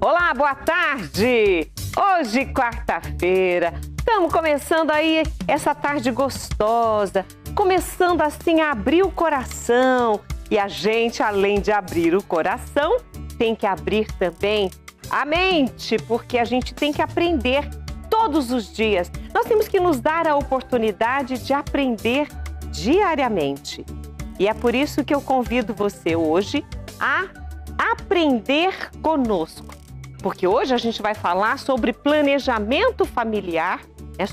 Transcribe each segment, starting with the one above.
Olá, boa tarde! Hoje, quarta-feira, estamos começando aí essa tarde gostosa, começando assim a abrir o coração. E a gente, além de abrir o coração, tem que abrir também a mente, porque a gente tem que aprender todos os dias. Nós temos que nos dar a oportunidade de aprender diariamente. E é por isso que eu convido você hoje a aprender conosco. Porque hoje a gente vai falar sobre planejamento familiar,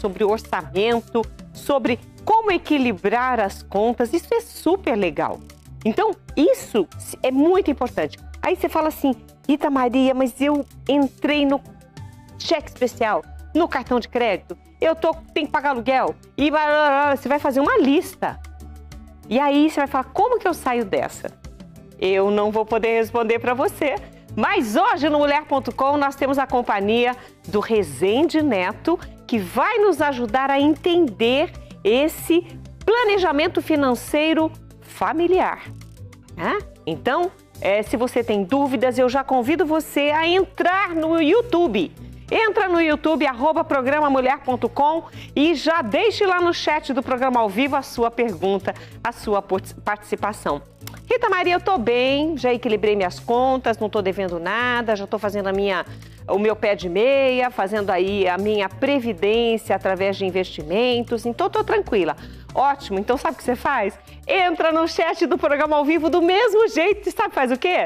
sobre orçamento, sobre como equilibrar as contas. Isso é super legal. Então, isso é muito importante. Aí você fala assim, Rita Maria, mas eu entrei no cheque especial, no cartão de crédito, tenho que pagar aluguel, e você vai fazer uma lista. E aí você vai falar, como que eu saio dessa? Eu não vou poder responder para você, mas hoje no Mulher.com nós temos a companhia do Rezende Neto, que vai nos ajudar a entender esse planejamento financeiro familiar. Então, se você tem dúvidas, eu já convido você a entrar no YouTube. Entra no YouTube, @programamulher.com e já deixe lá no chat do programa ao vivo a sua pergunta, a sua participação. Rita Maria, eu tô bem, já equilibrei minhas contas, não tô devendo nada, já tô fazendo o meu pé de meia, fazendo aí a minha previdência através de investimentos, então tô tranquila. Ótimo, então sabe o que você faz? Entra no chat do programa ao vivo do mesmo jeito, e sabe faz o quê?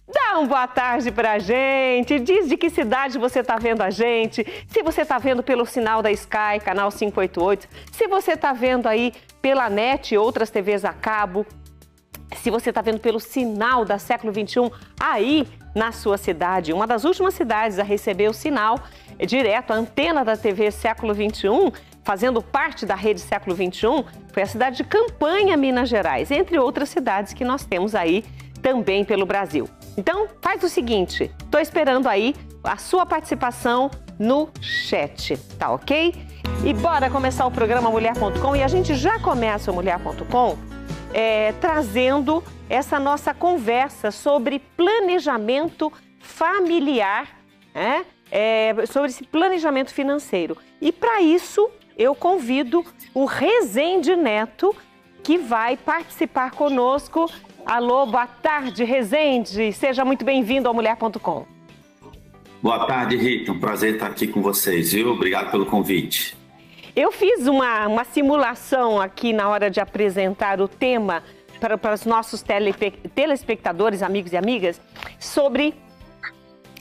Dá uma boa tarde pra gente, diz de que cidade você tá vendo a gente, se você tá vendo pelo sinal da Sky, canal 588, se você tá vendo aí pela NET e outras TVs a cabo, se você tá vendo pelo sinal da Século XXI aí na sua cidade. Uma das últimas cidades a receber o sinal direto, a antena da TV Século XXI, fazendo parte da rede Século XXI, foi a cidade de Campanha, Minas Gerais, entre outras cidades que nós temos aí também pelo Brasil. Então, faz o seguinte, estou esperando aí a sua participação no chat, tá ok? E bora começar o programa Mulher.com, e a gente já começa o Mulher.com trazendo essa nossa conversa sobre planejamento familiar, sobre esse planejamento financeiro. E para isso, eu convido o Rezende Neto, que vai participar conosco. Alô, boa tarde, Rezende. Seja muito bem-vindo ao Mulher.com. Boa tarde, Rita. Um prazer estar aqui com vocês, viu? Obrigado pelo convite. Eu fiz uma simulação aqui na hora de apresentar o tema para os nossos telespectadores, amigos e amigas, sobre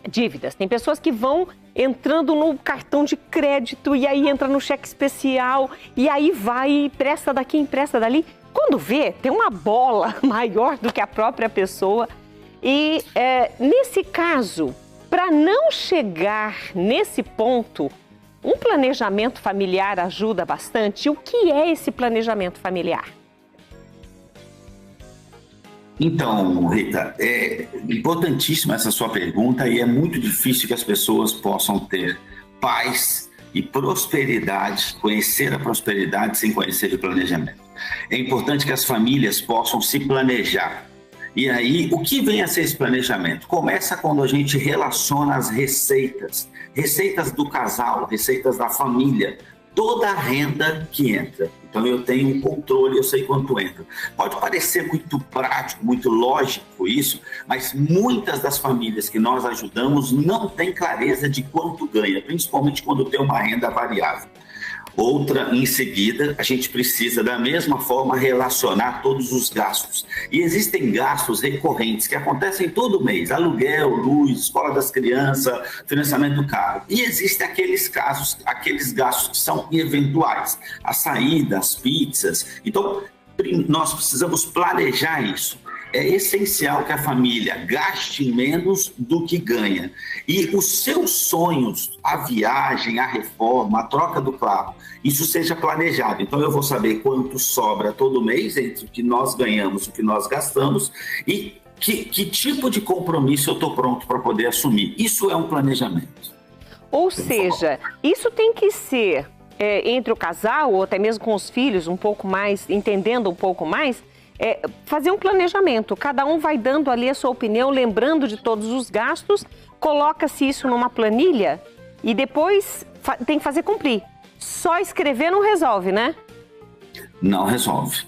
dívidas. Tem pessoas que vão entrando no cartão de crédito e aí entra no cheque especial e aí vai, empresta daqui, empresta dali. Quando vê, tem uma bola maior do que a própria pessoa. E nesse caso, para não chegar nesse ponto, um planejamento familiar ajuda bastante. O que é esse planejamento familiar? Então, Rita, é importantíssima essa sua pergunta e é muito difícil que as pessoas possam ter paz e prosperidade, conhecer a prosperidade sem conhecer o planejamento. É importante que as famílias possam se planejar. E aí, o que vem a ser esse planejamento? Começa quando a gente relaciona as receitas do casal, receitas da família, toda a renda que entra. Então eu tenho um controle, eu sei quanto entra. Pode parecer muito prático, muito lógico isso, mas muitas das famílias que nós ajudamos não têm clareza de quanto ganha, principalmente quando tem uma renda variável. Outra, em seguida, a gente precisa da mesma forma relacionar todos os gastos. E existem gastos recorrentes que acontecem todo mês, aluguel, luz, escola das crianças, financiamento do carro. E existem aqueles gastos que são eventuais, a saída, as pizzas. Então, nós precisamos planejar isso. É essencial que a família gaste menos do que ganha. E os seus sonhos, a viagem, a reforma, a troca do carro, isso seja planejado. Então eu vou saber quanto sobra todo mês entre o que nós ganhamos e o que nós gastamos e que tipo de compromisso eu estou pronto para poder assumir. Isso é um planejamento. Ou seja, isso tem que ser entre o casal ou até mesmo com os filhos, um pouco mais, entendendo um pouco mais, fazer um planejamento. Cada um vai dando ali a sua opinião, lembrando de todos os gastos, coloca-se isso numa planilha e depois tem que fazer cumprir. Só escrever não resolve, né? Não resolve.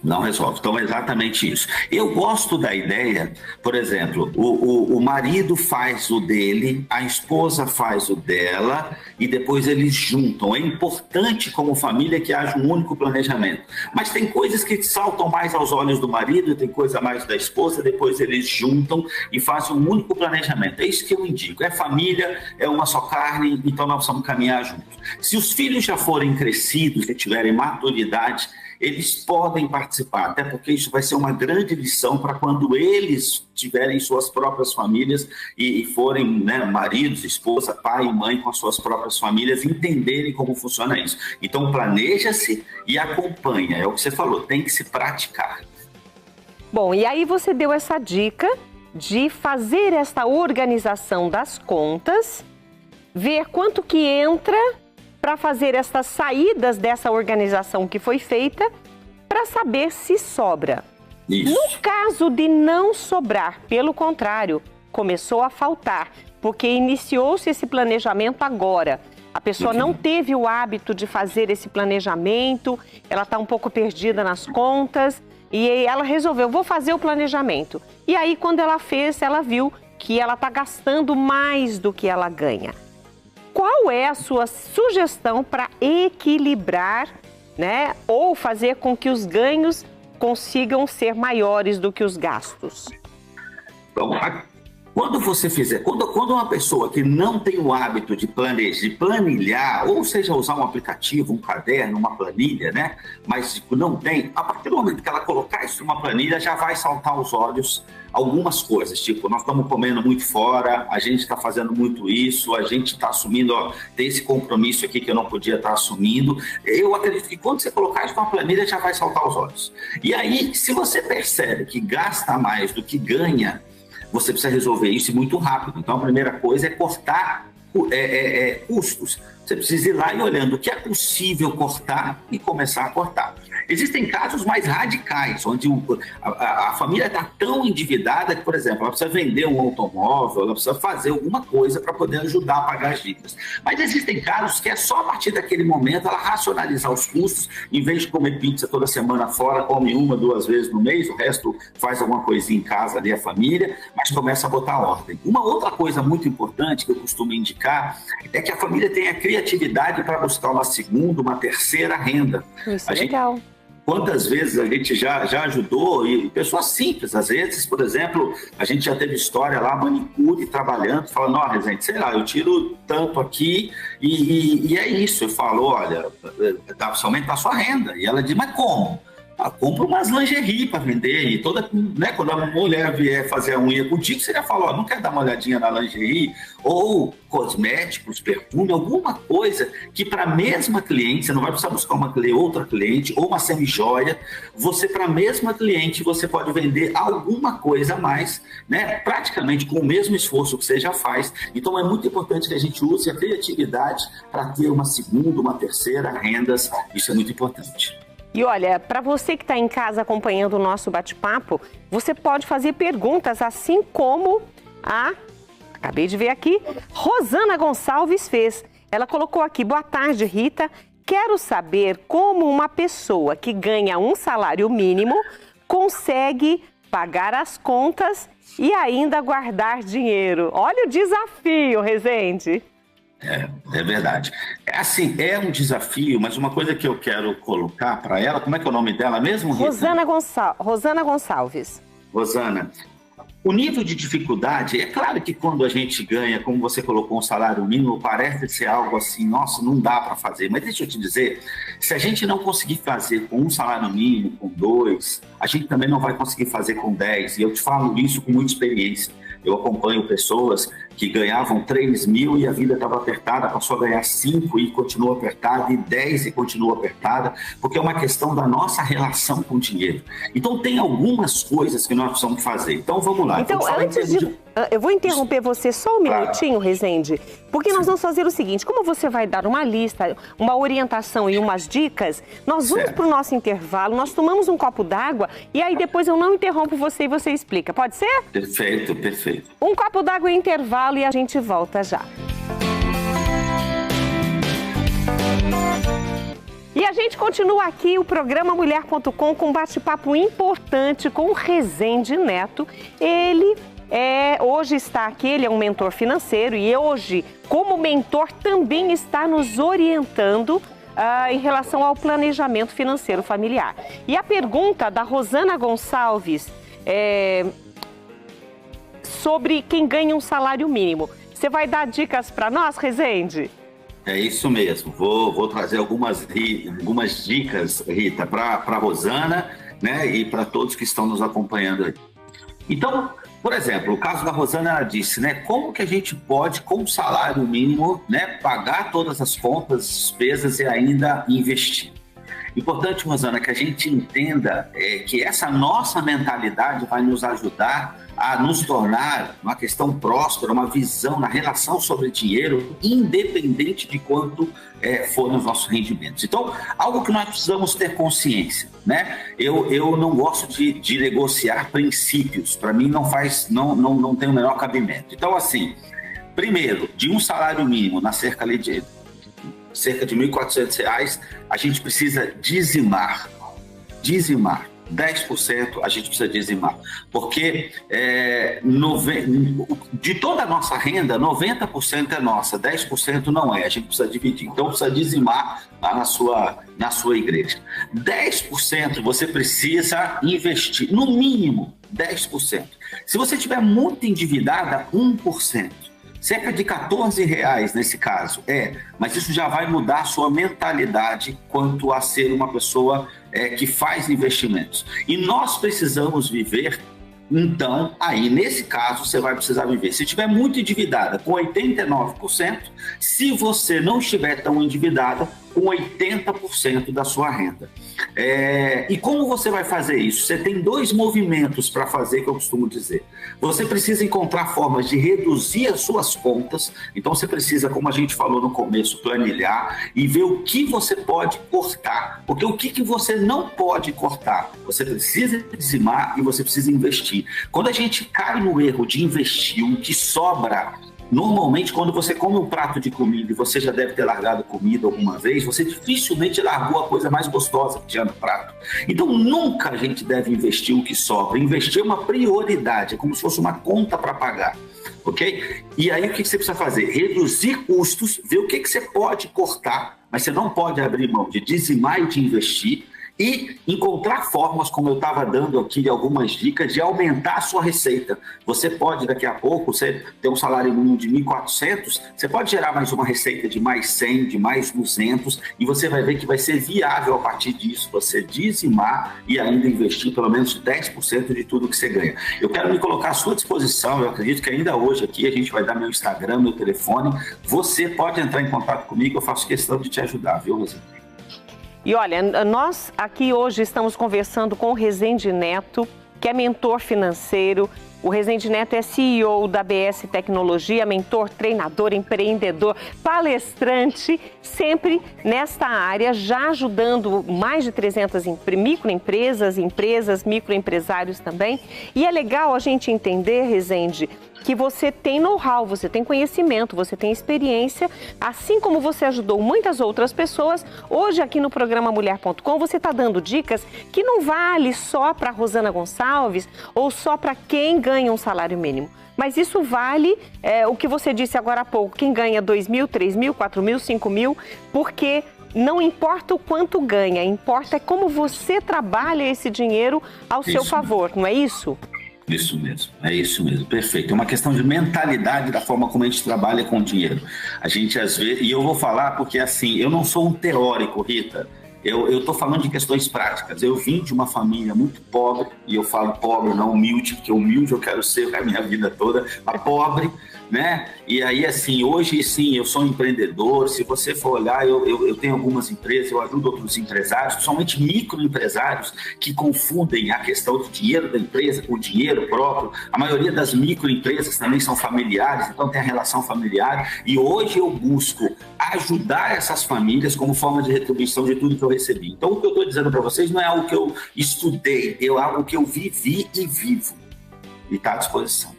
Então é exatamente isso. Eu gosto da ideia, por exemplo, o marido faz o dele, a esposa faz o dela e depois eles juntam. É importante como família que haja um único planejamento. Mas tem coisas que saltam mais aos olhos do marido, tem coisa mais da esposa, depois eles juntam e fazem um único planejamento. É isso que eu indico. É família, é uma só carne, então nós precisamos caminhar juntos. Se os filhos já forem crescidos e tiverem maturidade, eles podem participar, até porque isso vai ser uma grande lição para quando eles tiverem suas próprias famílias e forem, né, maridos, esposa, pai e mãe com as suas próprias famílias, entenderem como funciona isso. Então planeja-se e acompanha, é o que você falou, tem que se praticar. Bom, e aí você deu essa dica de fazer essa organização das contas, ver quanto que entra para fazer essas saídas dessa organização que foi feita, para saber se sobra. Isso. No caso de não sobrar, pelo contrário, começou a faltar, porque iniciou-se esse planejamento agora. A pessoa não teve o hábito de fazer esse planejamento, ela está um pouco perdida nas contas, e ela resolveu, vou fazer o planejamento. E aí, quando ela fez, ela viu que ela está gastando mais do que ela ganha. Qual é a sua sugestão para equilibrar, né, ou fazer com que os ganhos consigam ser maiores do que os gastos? Então, quando você fizer, quando uma pessoa que não tem o hábito de planilhar, ou seja, usar um aplicativo, um caderno, uma planilha, né, mas não tem, a partir do momento que ela colocar isso numa planilha, já vai saltar aos olhos algumas coisas, tipo, nós estamos comendo muito fora, a gente está fazendo muito isso, a gente está assumindo, tem esse compromisso aqui que eu não podia estar assumindo. Eu acredito que quando você colocar isso numa planilha, já vai saltar aos olhos. E aí, se você percebe que gasta mais do que ganha, você precisa resolver isso muito rápido. Então, a primeira coisa é cortar custos. Você precisa ir lá e olhando o que é possível cortar e começar a cortar. Existem casos mais radicais, onde a família está tão endividada que, por exemplo, ela precisa vender um automóvel, ela precisa fazer alguma coisa para poder ajudar a pagar as dívidas. Mas existem casos que é só a partir daquele momento ela racionalizar os custos, em vez de comer pizza toda semana fora, come 1, 2 vezes no mês, o resto faz alguma coisinha em casa ali, a família, mas começa a botar ordem. Uma outra coisa muito importante que eu costumo indicar é que a família tenha criatividade para buscar uma segunda, uma terceira renda. Isso é legal. Quantas vezes a gente já ajudou, e pessoas simples, às vezes, por exemplo, a gente já teve história lá, manicure, trabalhando, falando, ó, Rezende, sei lá, eu tiro tanto aqui e é isso. Eu falo, olha, dá pra aumentar a sua renda. E ela diz, mas como? Compra umas lingerie para vender e né, quando a mulher vier fazer a unha contigo, você já fala, não quer dar uma olhadinha na lingerie? Ou cosméticos, perfume, alguma coisa que para a mesma cliente, você não vai precisar buscar outra cliente ou uma semi-joia, você para a mesma cliente, você pode vender alguma coisa a mais, né, praticamente com o mesmo esforço que você já faz. Então é muito importante que a gente use a criatividade para ter uma segunda, uma terceira rendas, isso é muito importante. E olha, para você que está em casa acompanhando o nosso bate-papo, você pode fazer perguntas, assim como acabei de ver aqui, Rosana Gonçalves fez. Ela colocou aqui, boa tarde, Rita. Quero saber como uma pessoa que ganha um salário mínimo consegue pagar as contas e ainda guardar dinheiro. Olha o desafio, Rezende. É verdade. Assim, é um desafio, mas uma coisa que eu quero colocar para ela, como é que é o nome dela mesmo, Rita? Rosana Gonçalves. Rosana, o nível de dificuldade, é claro que quando a gente ganha, como você colocou, um salário mínimo, parece ser algo assim, nossa, não dá para fazer. Mas deixa eu te dizer, se a gente não conseguir fazer com um salário mínimo, com 2, a gente também não vai conseguir fazer com 10. E eu te falo isso com muita experiência. Eu acompanho pessoas que ganhavam 3 mil e a vida estava apertada, passou a ganhar 5 e continua apertada, e 10 e continua apertada, porque é uma questão da nossa relação com o dinheiro. Então, tem algumas coisas que nós precisamos fazer. Então, vamos lá. Então, Eu vou interromper você só um minutinho, Rezende, porque nós vamos fazer o seguinte, como você vai dar uma lista, uma orientação e umas dicas, nós vamos para o nosso intervalo, nós tomamos um copo d'água e aí depois eu não interrompo você e você explica, pode ser? Perfeito, perfeito. Um copo d'água em intervalo e a gente volta já. E a gente continua aqui o programa Mulher.com com um bate-papo importante com o Rezende Neto. Ele hoje está aqui, ele é um mentor financeiro e hoje, como mentor, também está nos orientando em relação ao planejamento financeiro familiar. E a pergunta da Rosana Gonçalves sobre quem ganha um salário mínimo. Você vai dar dicas para nós, Rezende? É isso mesmo, vou trazer algumas dicas, Rita, para a Rosana, né, e para todos que estão nos acompanhando aí. Então, por exemplo, o caso da Rosana, ela disse, né, como que a gente pode, com o salário mínimo, né, pagar todas as contas, despesas e ainda investir? Importante, Rosana, que a gente entenda que essa nossa mentalidade vai nos ajudar a nos tornar uma questão próspera, uma visão na relação sobre dinheiro, independente de quanto forem os nossos rendimentos. Então, algo que nós precisamos ter consciência, né? Eu não gosto de negociar princípios, para mim não tem o menor cabimento. Então, assim, primeiro, de um salário mínimo na cerca de R$ 1.400, a gente precisa dizimar. 10% a gente precisa dizimar, porque de toda a nossa renda, 90% é nossa, 10% não é, a gente precisa dividir, então precisa dizimar lá na sua igreja. 10% você precisa investir, no mínimo 10%. Se você estiver muito endividada, 1%. Cerca de R$14 nesse caso, mas isso já vai mudar a sua mentalidade quanto a ser uma pessoa que faz investimentos. E nós precisamos viver, então, aí nesse caso você vai precisar viver. Se estiver muito endividada, com 89%, se você não estiver tão endividada, com 80% da sua renda. E como você vai fazer isso? Você tem 2 movimentos para fazer, que eu costumo dizer. Você precisa encontrar formas de reduzir as suas contas, então você precisa, como a gente falou no começo, planilhar e ver o que você pode cortar, porque o que você não pode cortar? Você precisa dizimar e você precisa investir. Quando a gente cai no erro de investir o que sobra, normalmente, quando você come um prato de comida e você já deve ter largado comida alguma vez, você dificilmente largou a coisa mais gostosa que tinha no prato. Então, nunca a gente deve investir o que sobra. Investir é uma prioridade, é como se fosse uma conta para pagar, ok? E aí, o que você precisa fazer? Reduzir custos, ver o que você pode cortar, mas você não pode abrir mão de dizimar e de investir, e encontrar formas, como eu estava dando aqui algumas dicas, de aumentar a sua receita. Você pode, daqui a pouco, você ter um salário mínimo de 1.400, você pode gerar mais uma receita de mais 100, de mais 200, e você vai ver que vai ser viável a partir disso, você dizimar e ainda investir pelo menos 10% de tudo que você ganha. Eu quero me colocar à sua disposição, eu acredito que ainda hoje aqui a gente vai dar meu Instagram, meu telefone, você pode entrar em contato comigo, eu faço questão de te ajudar, viu, Rosana? E olha, nós aqui hoje estamos conversando com o Rezende Neto, que é mentor financeiro. O Rezende Neto é CEO da BS Tecnologia, mentor, treinador, empreendedor, palestrante, sempre nesta área, já ajudando mais de 300 microempresas, empresas, microempresários também. E é legal a gente entender, Rezende, que você tem know-how, você tem conhecimento, você tem experiência, assim como você ajudou muitas outras pessoas. Hoje aqui no programa Mulher.com você está dando dicas que não vale só para Rosana Gonçalves ou só para quem ganha um salário mínimo. Mas isso vale o que você disse agora há pouco, quem ganha 2.000, 3.000, 4.000, 5.000, porque não importa o quanto ganha, importa é como você trabalha esse dinheiro ao seu favor, não é isso? Isso mesmo, é isso mesmo, perfeito. É uma questão de mentalidade da forma como a gente trabalha com o dinheiro. A gente às vezes, e eu vou falar porque assim, eu não sou um teórico, Rita, eu estou falando de questões práticas. Eu vim de uma família muito pobre, e eu falo pobre, não humilde, porque humilde eu quero ser a minha vida toda, mas pobre, né? E aí, assim, hoje sim, eu sou um empreendedor. Se você for olhar, eu tenho algumas empresas, eu ajudo outros empresários, principalmente microempresários, que confundem a questão do dinheiro da empresa com o dinheiro próprio. A maioria das microempresas também são familiares, então tem a relação familiar. E hoje eu busco ajudar essas famílias como forma de retribuição de tudo que eu recebi. Então, o que eu estou dizendo para vocês não é algo que eu estudei, é algo que eu vivi e vivo. E está à disposição.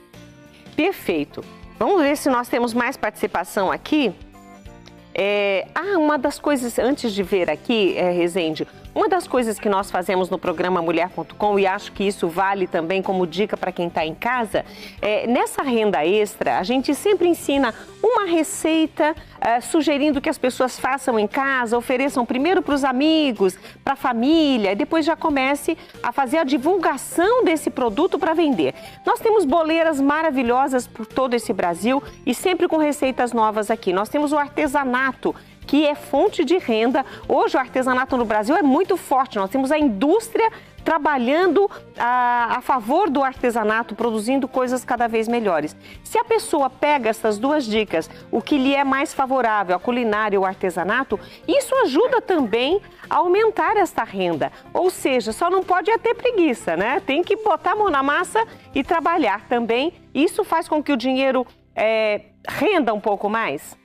Perfeito. Vamos ver se nós temos mais participação aqui. Uma das coisas, antes de ver aqui, Rezende, uma das coisas que nós fazemos no programa Mulher.com, e acho que isso vale também como dica para quem está em casa, nessa renda extra, a gente sempre ensina uma receita, sugerindo que as pessoas façam em casa, ofereçam primeiro para os amigos, para a família, e depois já comece a fazer a divulgação desse produto para vender. Nós temos boleiras maravilhosas por todo esse Brasil e sempre com receitas novas aqui. Nós temos o artesanato, que é fonte de renda. Hoje o artesanato no Brasil é muito forte, nós temos a indústria trabalhando a favor do artesanato, produzindo coisas cada vez melhores. Se a pessoa pega essas duas dicas, o que lhe é mais favorável, a culinária e o artesanato, isso ajuda também a aumentar esta renda. Ou seja, só não pode ter preguiça, né? Tem que botar a mão na massa e trabalhar também. Isso faz com que o dinheiro renda um pouco mais.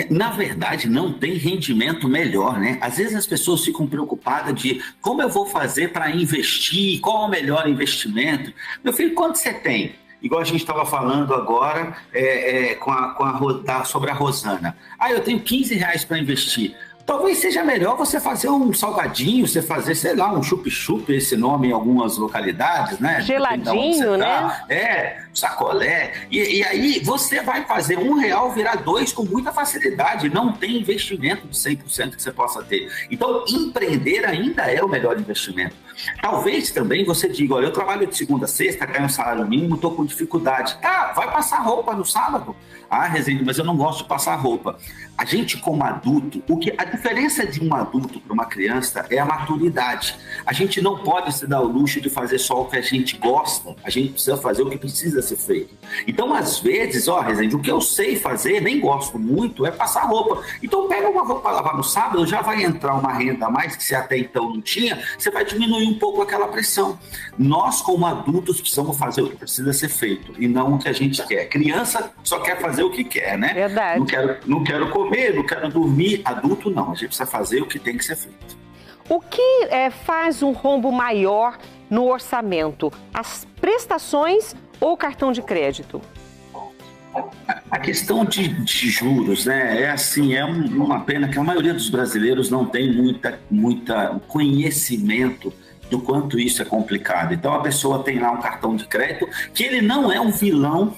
Na verdade, não tem rendimento melhor, né? Às vezes as pessoas ficam preocupadas de como eu vou fazer para investir, qual é o melhor investimento. Meu filho, quanto você tem? Igual a gente estava falando agora sobre a Rosana. Eu tenho R$15 para investir. Talvez seja melhor você fazer um salgadinho, você fazer, sei lá, um chup-chup, esse nome em algumas localidades, né? Geladinho, né? Sacolé. E aí você vai fazer R$1 virar 2 com muita facilidade. Não tem investimento de 100% que você possa ter. Então, empreender ainda é o melhor investimento. Talvez também você diga, olha, eu trabalho de segunda a sexta, ganho um salário mínimo, estou com dificuldade. Vai passar roupa no sábado? Rezende, mas eu não gosto de passar roupa. A gente, como adulto, a diferença de um adulto para uma criança é a maturidade. A gente não pode se dar o luxo de fazer só o que a gente gosta. A gente precisa fazer o que precisa ser feito. Então, às vezes, Rezende, o que eu sei fazer, nem gosto muito, é passar roupa. Então, pega uma roupa para lavar no sábado, já vai entrar uma renda a mais que você até então não tinha, você vai diminuir um pouco aquela pressão. Nós, como adultos, precisamos fazer o que precisa ser feito e não o que a gente quer. Criança só quer fazer o que quer, né? Verdade. Não quero comer, não quero dormir. Adulto, não. A gente precisa fazer o que tem que ser feito. O que faz um rombo maior no orçamento? As prestações ou cartão de crédito? A questão de juros, né? É uma pena que a maioria dos brasileiros não tem muita conhecimento do quanto isso é complicado. Então a pessoa tem lá um cartão de crédito que ele não é um vilão.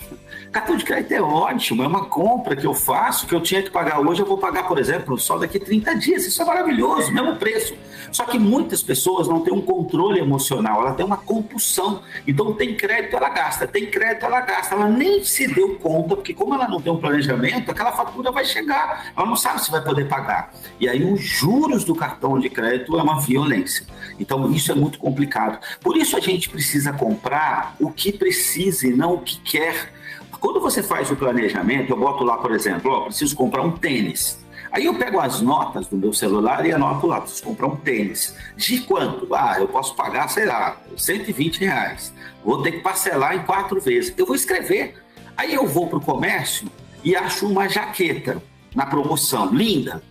Cartão de crédito é ótimo, é uma compra que eu faço, que eu tinha que pagar hoje, eu vou pagar, por exemplo, só daqui 30 dias. Isso é maravilhoso, mesmo preço. Só que muitas pessoas não têm um controle emocional, ela tem uma compulsão. Então tem crédito, ela gasta, tem crédito, ela gasta. Ela nem se deu conta, porque como ela não tem um planejamento, aquela fatura vai chegar, ela não sabe se vai poder pagar. E aí os juros do cartão de crédito é uma violência. Então isso é muito complicado. Por isso a gente precisa comprar o que precisa e não o que quer. Quando você faz o planejamento, eu boto lá, por exemplo, preciso comprar um tênis. Aí eu pego as notas do meu celular e anoto lá, preciso comprar um tênis. De quanto? Eu posso pagar, sei lá, R$120. Vou ter que parcelar em 4 vezes. Eu vou escrever. Aí eu vou para o comércio e acho uma jaqueta na promoção, linda.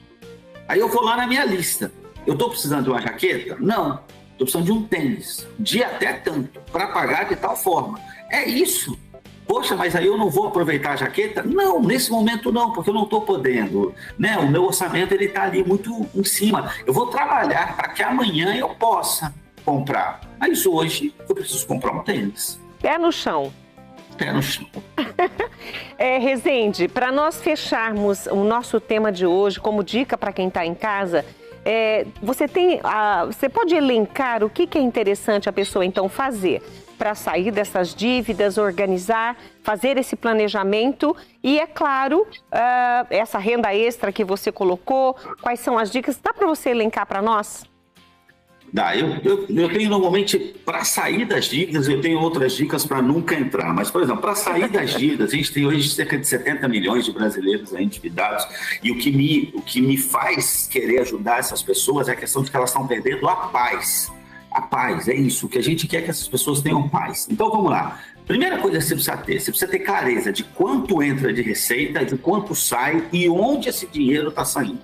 Aí eu vou lá na minha lista. Eu estou precisando de uma jaqueta? Não. Estou precisando de um tênis. De até tanto, para pagar de tal forma. É isso. Poxa, mas aí eu não vou aproveitar a jaqueta? Não, nesse momento não, porque eu não estou podendo, né? O meu orçamento ele está ali muito em cima. Eu vou trabalhar para que amanhã eu possa comprar. Mas hoje eu preciso comprar um tênis. Pé no chão. Pé no chão. Rezende, para nós fecharmos o nosso tema de hoje, como dica para quem está em casa, você pode elencar o que é interessante a pessoa então fazer para sair dessas dívidas, organizar, fazer esse planejamento e, é claro, essa renda extra que você colocou, quais são as dicas? Dá para você elencar para nós? Dá. Eu tenho normalmente, para sair das dívidas, eu tenho outras dicas para nunca entrar. Mas, por exemplo, para sair das dívidas, a gente tem hoje cerca de 70 milhões de brasileiros endividados. E o que me faz querer ajudar essas pessoas é a questão de que elas estão perdendo a paz. A paz, é isso. O que a gente quer é que essas pessoas tenham paz. Então, vamos lá. Primeira coisa que você precisa ter clareza de quanto entra de receita, de quanto sai e onde esse dinheiro está saindo.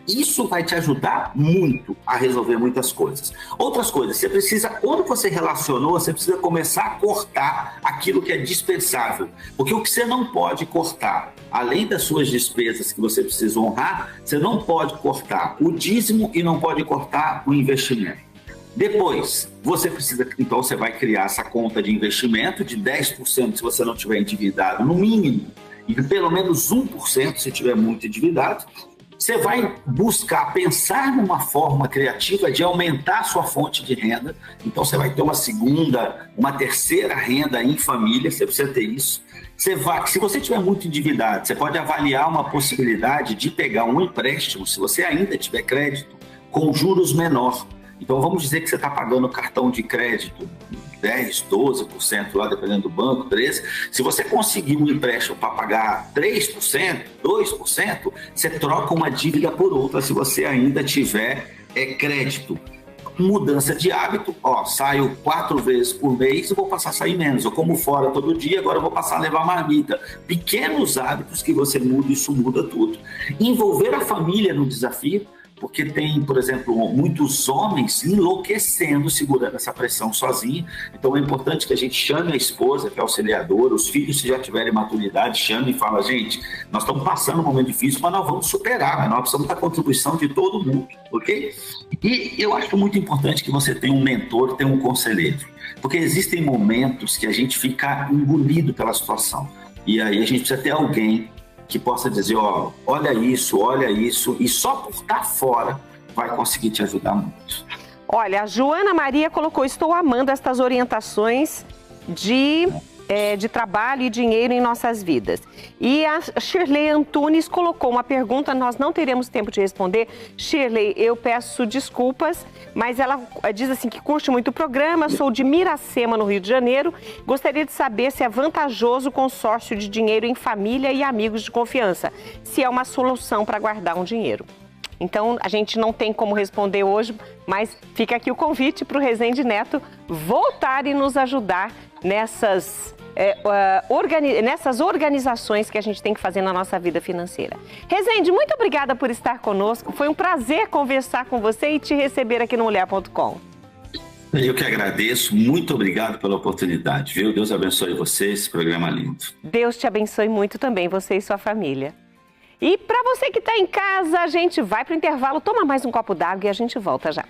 Isso vai te ajudar muito a resolver muitas coisas. Outras coisas, você precisa, quando você relacionou, você precisa começar a cortar aquilo que é dispensável. Porque o que você não pode cortar, além das suas despesas que você precisa honrar, você não pode cortar o dízimo e não pode cortar o investimento. Depois, então você vai criar essa conta de investimento de 10% se você não tiver endividado, no mínimo, e pelo menos 1% se tiver muito endividado. Você vai pensar numa forma criativa de aumentar a sua fonte de renda. Então você vai ter uma terceira renda em família, você precisa ter isso. Se você tiver muito endividado, você pode avaliar uma possibilidade de pegar um empréstimo, se você ainda tiver crédito, com juros menor. Então, vamos dizer que você está pagando cartão de crédito 10%, 12% lá, dependendo do banco, 13%. Se você conseguir um empréstimo para pagar 3%, 2%, você troca uma dívida por outra se você ainda tiver crédito. Mudança de hábito, saio 4 vezes por mês e vou passar a sair menos. Eu como fora todo dia, agora eu vou passar a levar marmita. Pequenos hábitos que você muda, isso muda tudo. Envolver a família no desafio, porque tem, por exemplo, muitos homens enlouquecendo, segurando essa pressão sozinho. Então é importante que a gente chame a esposa, que é auxiliadora, os filhos, se já tiverem maturidade, chame e fala: gente, nós estamos passando um momento difícil, mas nós vamos superar, mas nós precisamos da contribuição de todo mundo, ok? E eu acho muito importante que você tenha um mentor, tenha um conselheiro, porque existem momentos que a gente fica engolido pela situação, e aí a gente precisa ter alguém que possa dizer: olha isso, e só por estar fora vai conseguir te ajudar muito. Olha, a Joana Maria colocou: estou amando estas orientações de trabalho e dinheiro em nossas vidas. E a Shirley Antunes colocou uma pergunta, nós não teremos tempo de responder. Shirley, eu peço desculpas, mas ela diz assim que curte muito o programa, sou de Miracema, no Rio de Janeiro, gostaria de saber se é vantajoso o consórcio de dinheiro em família e amigos de confiança, se é uma solução para guardar um dinheiro. Então, a gente não tem como responder hoje, mas fica aqui o convite para o Rezende Neto voltar e nos ajudar nessas organizações que a gente tem que fazer na nossa vida financeira. Rezende, muito obrigada por estar conosco. Foi um prazer conversar com você e te receber aqui no Mulher.com. Eu que agradeço. Muito obrigado pela oportunidade, viu? Deus abençoe você, esse programa lindo. Deus te abençoe muito também, você e sua família. E para você que está em casa, a gente vai para o intervalo, toma mais um copo d'água e a gente volta já.